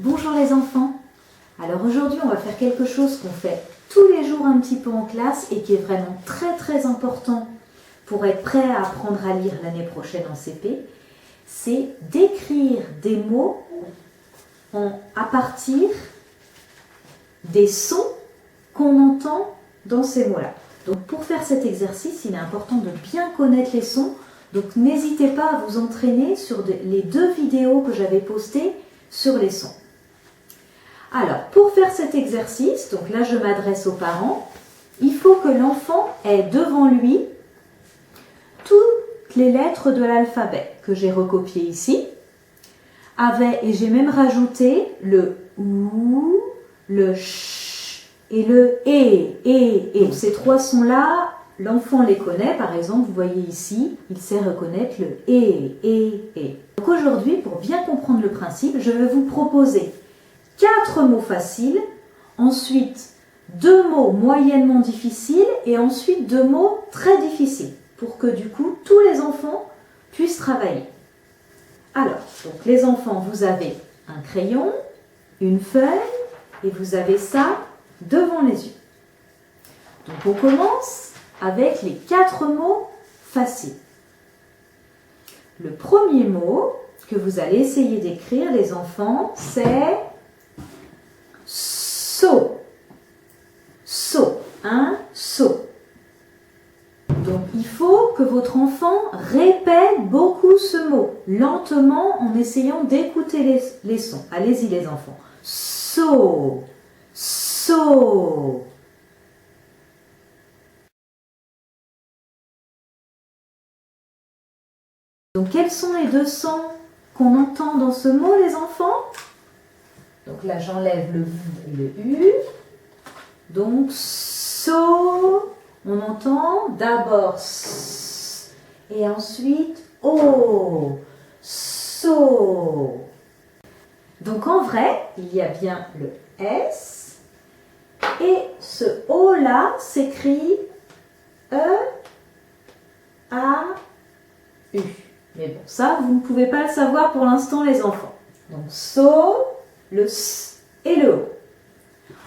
Bonjour les enfants. Alors aujourd'hui on va faire quelque chose qu'on fait tous les jours un petit peu en classe et qui est vraiment très important pour être prêt à apprendre à lire l'année prochaine en CP. C'est d'écrire des mots à partir des sons qu'on entend dans ces mots-là. Donc pour faire cet exercice, il est important de bien connaître les sons. Donc n'hésitez pas à vous entraîner sur les 2 vidéos que j'avais postées sur les sons. Alors, pour faire cet exercice, donc là je m'adresse aux parents, il faut que l'enfant ait devant lui toutes les lettres de l'alphabet que j'ai recopiées ici, et j'ai même rajouté le OU, le CH et le E. Ces 3 sons-là, l'enfant les connaît, par exemple, vous voyez ici, il sait reconnaître le E. Donc aujourd'hui, pour bien comprendre le principe, je vais vous proposer 4 mots faciles, ensuite 2 mots moyennement difficiles et ensuite 2 mots très difficiles pour que du coup tous les enfants puissent travailler. Alors, donc les enfants, vous avez un crayon, une feuille et vous avez ça devant les yeux. Donc on commence avec les 4 mots faciles. Le premier mot que vous allez essayer d'écrire les enfants, c'est seau. Seau, un seau. Donc il faut que votre enfant répète beaucoup ce mot, lentement en essayant d'écouter les sons. Allez-y les enfants. Seau, seau. Donc quels sont les 2 sons qu'on entend dans ce mot les enfants? Donc là j'enlève le V et le U. Donc so, on entend d'abord S et ensuite O. So. Donc en vrai, il y a bien le S et ce O là s'écrit E-A-U. Mais bon, ça, vous ne pouvez pas le savoir pour l'instant les enfants. Donc so, le S et le O.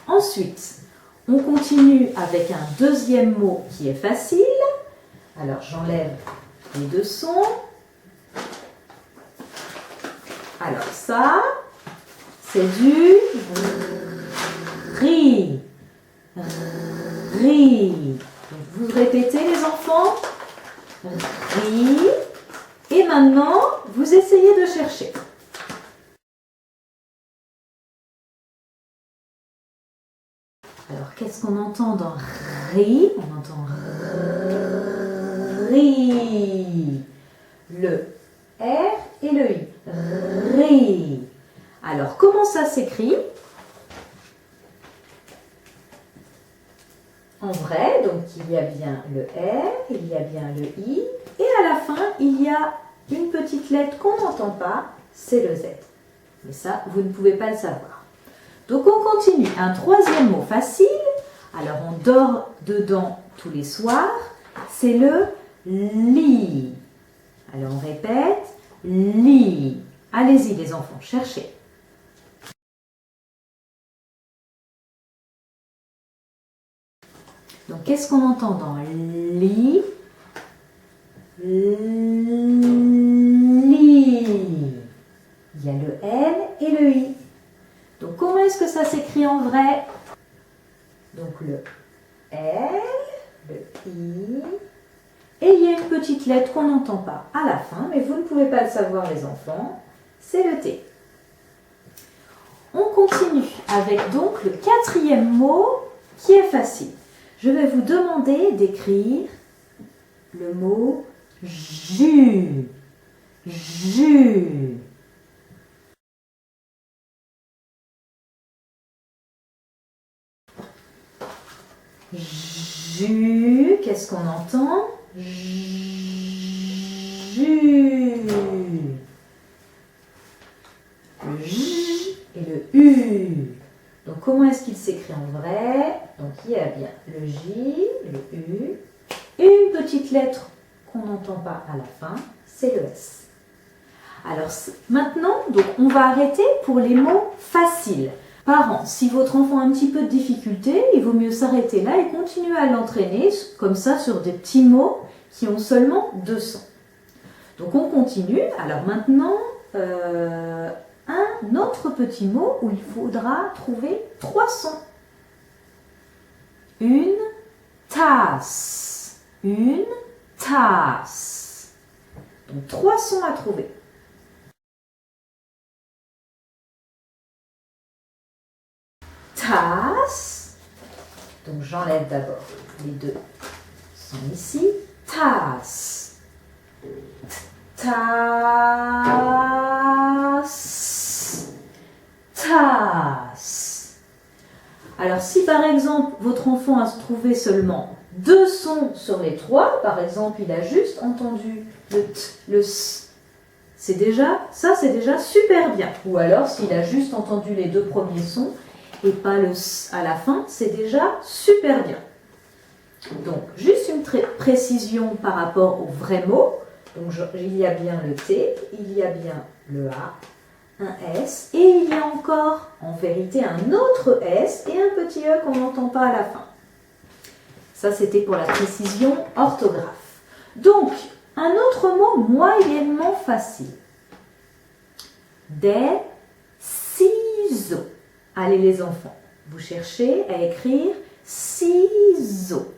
Ensuite, on continue avec un deuxième mot qui est facile. Alors j'enlève les 2 sons. Alors ça, c'est du ri. Ri. Donc vous répétez les enfants. Ri. Et maintenant, vous essayez de chercher. Alors, qu'est-ce qu'on entend dans ri? On entend ri. Le R et le I. Ri. Alors, comment ça s'écrit? En vrai, donc il y a bien le R, il y a bien le I, et à la fin, il y a une petite lettre qu'on n'entend pas, c'est le Z. Mais ça, vous ne pouvez pas le savoir. Donc on continue. Un 3e mot facile, alors on dort dedans tous les soirs, c'est le lit. Alors on répète, lit. Allez-y les enfants, cherchez. Donc qu'est-ce qu'on entend dans lit? Lit. Il y a le N et le I. Donc comment est-ce que ça s'écrit en vrai? Donc le L, le I, et il y a une petite lettre qu'on n'entend pas à la fin, mais vous ne pouvez pas le savoir les enfants, c'est le T. On continue avec donc le 4e mot qui est facile. Je vais vous demander d'écrire le mot jus. Jus. Jus, qu'est-ce qu'on entend? Jus. Le J et le U. Donc comment est-ce qu'il s'écrit en vrai? Donc il y a bien le J, le U, et une petite lettre qu'on n'entend pas à la fin, c'est le S. Alors maintenant, donc, on va arrêter pour les mots faciles. Parents, si votre enfant a un petit peu de difficulté, il vaut mieux s'arrêter là et continuer à l'entraîner comme ça sur des petits mots qui ont seulement 2 sons. Donc on continue. Alors maintenant, un autre petit mot où il faudra trouver 3 sons. Une tasse. Une tasse. Donc 3 sons à trouver. Tasse. Donc j'enlève d'abord les 2 sons ici. Tasse. Tasse. Tasse. Alors si par exemple votre enfant a trouvé seulement 2 sons sur les 3, par exemple il a juste entendu le t, le s, c'est déjà super bien. Ou alors s'il a juste entendu les 2 premiers sons et pas le s à la fin, c'est déjà super bien. Donc juste une précision par rapport aux vrais mots. Donc il y a bien le T, il y a bien le A, un S, et il y a encore en vérité un autre S et un petit E qu'on n'entend pas à la fin. Ça c'était pour la précision orthographe. Donc un autre mot moyennement facile. Des ciseaux. Allez les enfants, vous cherchez à écrire ciseaux.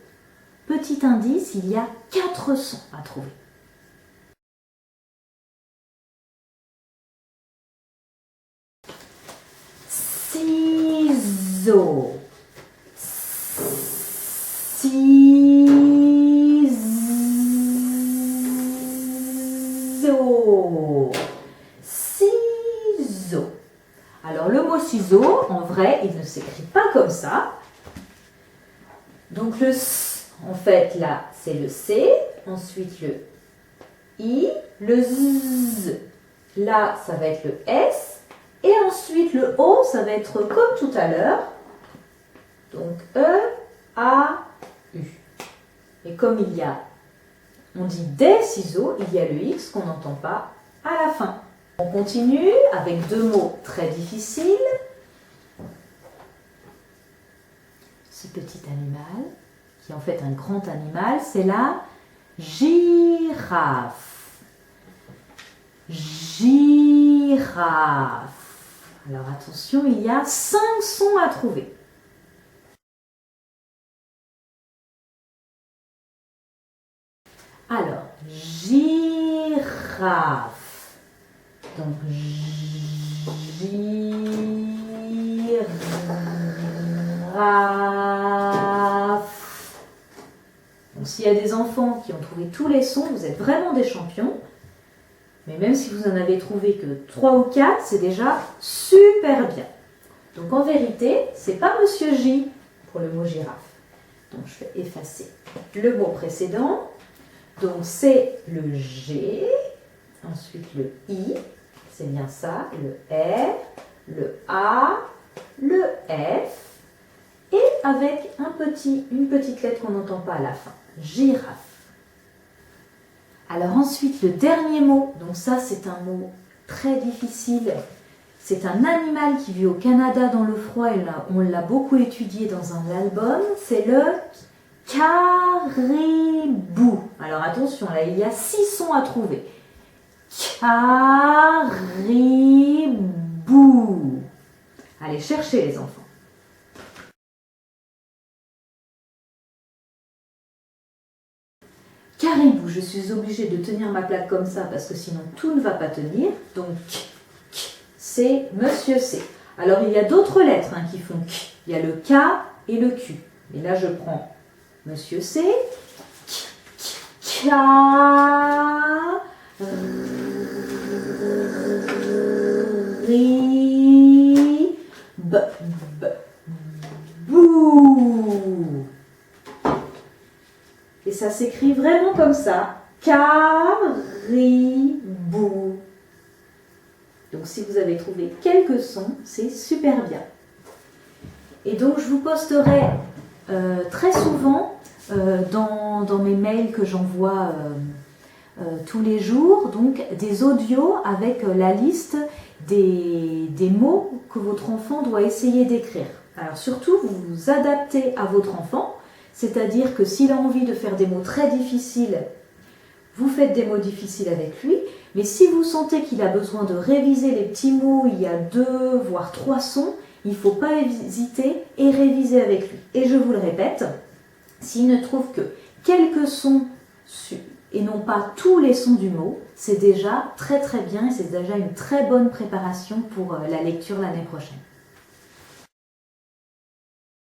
Petit indice, il y a 4 sons à trouver. Ciseaux. Ciseaux. Ciseaux. Alors le mot ciseaux, en vrai, il ne s'écrit pas comme ça. Donc le S, en fait, là, c'est le C. Ensuite le I, le Z. Là, ça va être le S. Et ensuite le O, ça va être comme tout à l'heure. Donc E, A, U. Et comme on dit des ciseaux, il y a le X qu'on n'entend pas à la fin. On continue avec 2 mots très difficiles. Ce petit animal, qui est en fait un grand animal, c'est la girafe. Girafe. Alors attention, il y a 5 sons à trouver. Alors, girafe. Donc, girafe. Donc, s'il y a des enfants qui ont trouvé tous les sons, vous êtes vraiment des champions. Mais même si vous en avez trouvé que 3 ou 4, c'est déjà super bien. Donc, en vérité, c'est pas Monsieur J pour le mot girafe. Donc, je vais effacer le mot précédent. Donc, c'est le G, ensuite le I, c'est bien ça, le R, le A, le F, et avec une petite lettre qu'on n'entend pas à la fin, girafe. Alors ensuite, le dernier mot, donc ça c'est un mot très difficile, c'est un animal qui vit au Canada dans le froid, et là, on l'a beaucoup étudié dans un album, c'est le caribou. Alors attention, là il y a 6 sons à trouver. Caribou. Allez, cherchez les enfants. Caribou, je suis obligée de tenir ma plaque comme ça parce que sinon tout ne va pas tenir. Donc, c'est Monsieur C. Alors il y a d'autres lettres qui font K. Il y a le K et le Q. Et là je prends Monsieur C. K. Bou. Et ça s'écrit vraiment comme ça. Caribou. Donc si vous avez trouvé quelques sons, c'est super bien. Et donc je vous posterai très souvent dans mes mails que j'envoie tous les jours donc des audios avec la liste des mots que votre enfant doit essayer d'écrire. Alors surtout, vous vous adaptez à votre enfant, c'est-à-dire que s'il a envie de faire des mots très difficiles, vous faites des mots difficiles avec lui, mais si vous sentez qu'il a besoin de réviser les petits mots, il y a 2 voire 3 sons, il ne faut pas hésiter et réviser avec lui. Et je vous le répète, s'il ne trouve que quelques sons et non pas tous les sons du mot, c'est déjà très très bien et c'est déjà une très bonne préparation pour la lecture l'année prochaine.